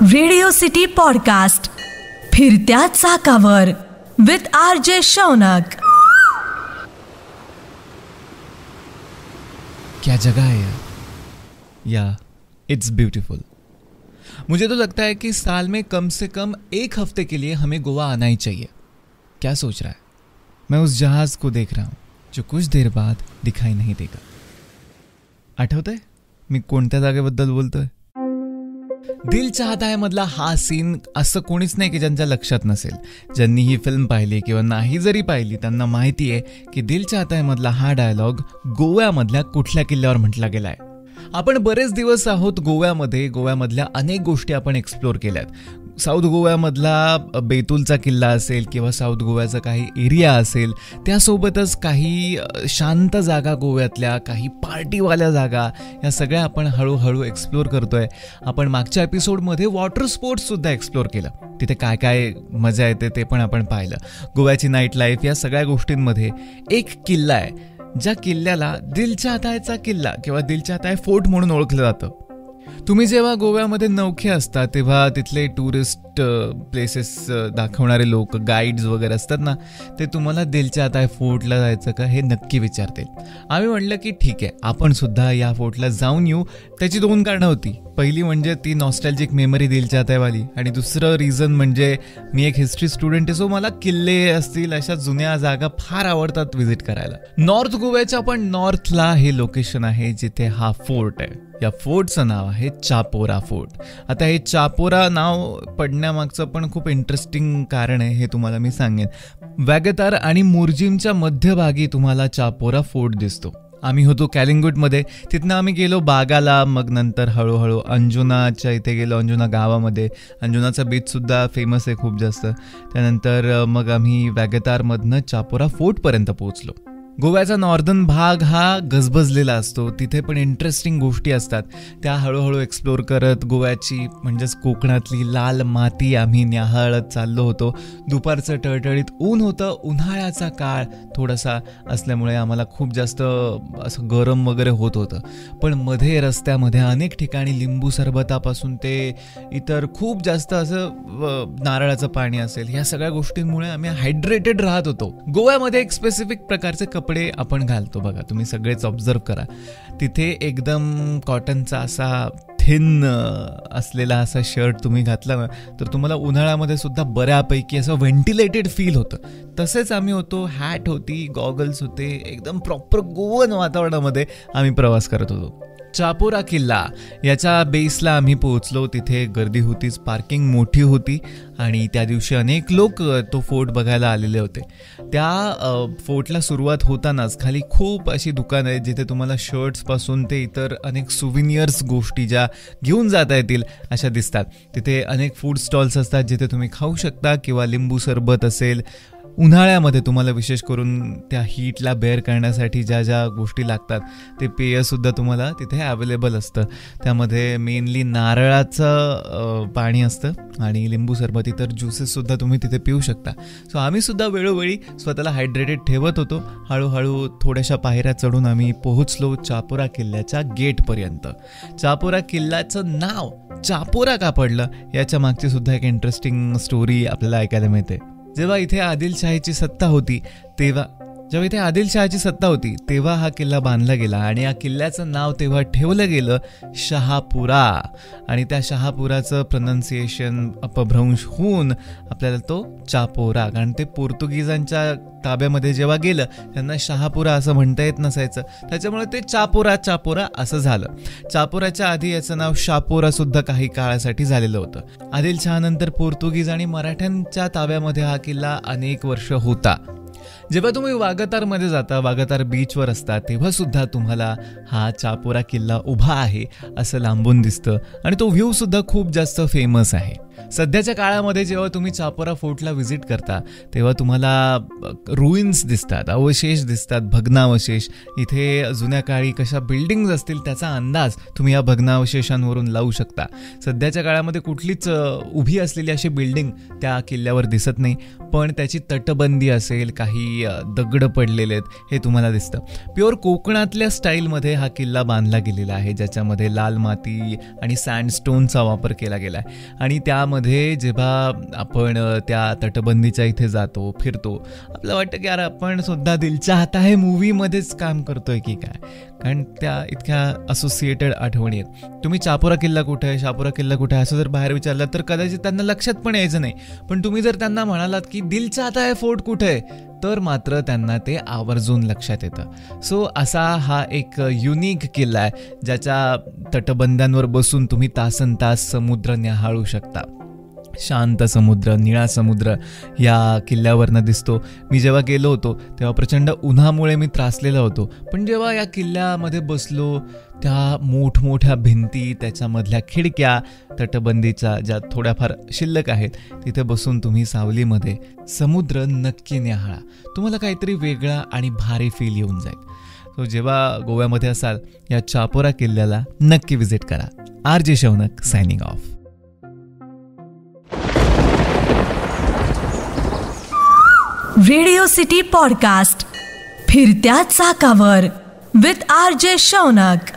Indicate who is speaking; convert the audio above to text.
Speaker 1: Radio city podcast फिरत्या चाकावर with RJ Shaunak.
Speaker 2: क्या जगह है या इट्स ब्यूटीफुल। मुझे तो लगता है कि साल में कम से कम एक हफ्ते के लिए हमें गोवा आना ही चाहिए। क्या सोच रहा है? मैं उस जहाज को देख रहा हूँ जो कुछ देर बाद दिखाई नहीं देगा। आठवतंय मी कोणत्या जागेबद्दल बोलतोय? दिल चाहता है मधला हा सीन असं कोणीच नाही की ज्यांच्या लक्षात नसेल। ज्यांनी ही फिल्म पाहिली किंवा नाही जरी पाहिली त्यांना माहिती आहे की दिल चाहता है मधला हा डायलॉग गोव्यामधल्या कुठल्या किल्ल्यावर म्हटला गेलाय। आपण बरेच दिवस आहोत गोव्यामध्ये। गोव्यामधल्या अनेक गोष्टी आपण एक्सप्लोर केल्यात। साऊथ गोव्यामधला बेतूलचा किल्ला असेल किंवा साऊथ गोव्याचा काही एरिया असेल, त्यासोबतच काही शांत जागा गोव्यातल्या, काही पार्टीवाल्या जागा, या सगळ्या आपण हळूहळू एक्सप्लोर करतोय। आपण मागच्या एपिसोडमध्ये वॉटर स्पोर्ट्ससुद्धा एक्सप्लोर केलं। तिथे काय काय मजा येते ते पण आपण पाहिलं। गोव्याची नाईट लाईफ, या सगळ्या गोष्टींमध्ये एक किल्ला आहे ज्या किल्ल्याला दिल चाहता हैचा किल्ला किंवा दिल चाहता है फोर्ट म्हणून ओळखलं जातं। तुम्ही जेव्हा गोव्यामध्ये नौखे असता तेव्हा तिथले टुरिस्ट प्लेसेस दाखवणारे लोक, गाईड्स वगैरे असतात ना, ते तुम्हाला दिल चाहता है फोर्टला जायचं का हे नक्की विचारतील। आम्ही म्हटलं की ठीक आहे, आपण सुद्धा या फोर्टला जाऊन येऊ। त्याची दोन कारणं होती। पहिली म्हणजे ती नॉस्टॅल्जिक मेमरी दिल चाहता है वाली, आणि दुसरं रिझन म्हणजे मी एक हिस्ट्री स्टुडंट आहे, सो मला किल्ले असतील अशा जुन्या जागा फार आवडतात व्हिजिट करायला। नॉर्थ गोव्याच्या पण नॉर्थला हे लोकेशन आहे जिथे हा फोर्ट आहे। या फोर्टचं नाव आहे चापोरा फोर्ट। आता हे चापोरा नाव पडण्यामागचं पण खूप इंटरेस्टिंग कारण आहे, हे तुम्हाला मी सांगेन। वॅगतार आणि मुर्जिमच्या मध्यभागी तुम्हाला चापोरा फोर्ट दिसतो। आम्ही होतो कॅलिंगुटमध्ये, तिथनं आम्ही गेलो बागाला, मग नंतर हळूहळू अंजुनाच्या इथे गेलो, अंजुना गावामध्ये। अंजुनाचा बीचसुद्धा फेमस आहे खूप जास्त। त्यानंतर मग आम्ही वॅगतारमधनं चापोरा फोर्टपर्यंत पोहोचलो। गोव्याचा नॉर्दर्न भाग हा गजबजलेला असतो, तिथे पण इंटरेस्टिंग गोष्टी असतात, त्या हळूहळू एक्सप्लोर करत गोव्याची म्हणजेच कोकणातली लाल माती आम्ही न्याहाळत चाललो होतो। दुपारचं टळटळीत ऊन होतं, उन्हाळ्याचा काळ थोडासा असल्यामुळे आम्हाला खूप जास्त असं गरम वगैरे होत होतं। पण मध्ये रस्त्यामध्ये अनेक ठिकाणी लिंबू सरबतापासून ते इतर खूप जास्त असं नारळाचं पाणी असेल, ह्या सगळ्या गोष्टींमुळे आम्ही हायड्रेटेड राहत होतो। गोव्यामध्ये एक स्पेसिफिक प्रकारचे कपडे आपण घालतो बघा, तुम्ही सगळेच ऑब्झर्व करा। तिथे एकदम कॉटनचा असा थिन असलेला असा शर्ट तुम्ही घातला ना, तर तुम्हाला उन्हाळ्यामध्ये सुद्धा बऱ्यापैकी असं व्हेंटिलेटेड फील होतं। तसेच आम्ही होतो, हॅट होती, गॉगल्स होते, एकदम प्रॉपर गोवन वातावरणामध्ये आम्ही प्रवास करत होतो। चापोरा किल्ला याच्या बेसला आम्ही पोहोचलो। तिथे गर्दी होतीच, पार्किंग मोठी होती, आणि त्या दिवशी अनेक लोक तो फोर्ट बघायला आलेले होते। त्या फोर्टला सुरुवात होतानाच खाली खूप अशी दुकानं आहेत जिथे तुम्हाला शर्ट्सपासून ते इतर अनेक सुव्हिनियर्स गोष्टी ज्या घेऊन जाता येतील अशा दिसतात। तिथे अनेक फूड स्टॉल्स असतात जिथे तुम्ही खाऊ शकता, किंवा लिंबू सरबत असेल। उन्हाळ्यामध्ये तुम्हाला विशेष करून त्या हीटला बेअर करण्यासाठी ज्या ज्या गोष्टी लागतात ते पेयसुद्धा तुम्हाला तिथे अवेलेबल असतं। त्यामध्ये मेनली नारळाचं पाणी असतं आणि लिंबू सरबत, इतर ज्युसेससुद्धा तुम्ही तिथे पिऊ शकता। सो आम्हीसुद्धा वेळोवेळी स्वतःला हायड्रेटेड ठेवत होतो। हळूहळू थोड्याशा पायऱ्या चढून आम्ही पोहोचलो चापोरा किल्ल्याच्या गेटपर्यंत। चापोरा किल्ल्याचं नाव चापोरा का पडलं याच्या मागची सुद्धा एक इंटरेस्टिंग स्टोरी आपल्याला ऐकायला मिळते। जेव्हा इथे आदिलशाहीची सत्ता होती तेव्हा हा किल्ला बांधला गेला, आणि या किल्ल्याचं नाव तेव्हा ठेवलं गेलं शहापुरा। आणि त्या शहापुराचं प्रोनाउन्सिएशन अपभ्रंश होऊन आपल्याला तो चापोरा, कारण ते पोर्तुगीजांच्या ताब्यामध्ये जेव्हा गेलं त्यांना शहापुरा असं म्हणता येत नसायचं, त्याच्यामुळे ते चापोरा असं झालं। चापोराच्या आधी याचं नाव शापोरा सुद्धा काही काळासाठी झालेलं होतं। आदिलशहानंतर पोर्तुगीज आणि मराठ्यांच्या ताब्यामध्ये हा किल्ला अनेक वर्ष होता। जेव्हा तुम्ही वागतारमध्ये जाता, वागतार बीचवर असता, तेव्हा सुद्धा तुम्हाला हा चापोरा किल्ला उभा आहे असं लांबून दिसतं, आणि तो व्ह्यू सुद्धा खूप जास्त फेमस आहे। सध्याच्या काळामध्ये जेव्हा तुम्ही चापोरा फोर्टला व्हिजिट करता तेव्हा तुम्हाला रुईन्स दिसतात, अवशेष दिसतात, भग्नावशेष। इथे जुन्या काळी कशा बिल्डिंग्स असतील त्याचा अंदाज तुम्ही या भग्नावशेषांवरून लावू शकता। सध्याच्या काळामध्ये कुठलीच उभी असलेली अशी बिल्डिंग त्या किल्ल्यावर दिसत नाही, पण त्याची तटबंदी असेल, काही दगड पडलेले आहेत हे तुम्हाला दिसतं. प्युअर कोकणातल्या स्टाईलमध्ये हा किल्ला बांधला गेलेला आहे, ज्याच्यामध्ये लाल माती आणि सँडस्टोनचा वापर केला गेला आहे. आणि त्यामध्ये जेव्हा आपण त्या तटबंदीच्या इथे जातो, फिरतो, आपल्याला वाटतं की यार आपण सुद्धा दिल चाहता है मूवीमध्येच काम करतोय की काय, कारण त्या इतक्या असोसिएटेड आठवणी आहेत. तुम्ही चापोरा किल्ला कुठे आहे, शापोरा किल्ला कुठे आहे असं जर बाहेर विचारलं तर कदाचित त्यांना लक्षात पण यायचं नाही. पण तुम्ही जर त्यांना म्हणालात की दिल चाहता है फोर्ट कुठे आहे, तर मात्र त्यांना ते आवर्जून लक्षात येतं. सो असा हा एक युनिक किल्ला आहे, ज्याच्या तटबंद्यांवर बसून तुम्ही तासनतास समुद्र न्याहाळू शकता. शांत समुद्र, निळा समुद्र या किल्ल्यावरनं दिसतो. मी जेव्हा गेलो होतो तेव्हा प्रचंड उन्हामुळे मी त्रासलेला होतो, पण जेव्हा या किल्ल्यामध्ये बसलो, त्या मोठमोठ्या भिंती, त्याच्यामधल्या खिडक्या, तटबंदीच्या ज्या थोड्याफार शिल्लक आहेत, तिथे बसून तुम्ही सावलीमध्ये समुद्र नक्की न्याहाळा. तुम्हाला काहीतरी वेगळा आणि भारी फील येऊन जाईल. सो जेव्हा गोव्यामध्ये असाल, या चापोरा किल्ल्याला नक्की व्हिजिट करा. RJ Shaunak signing off.
Speaker 1: Radio city podcast फिरत्या चाकावर विथ RJ शौनक.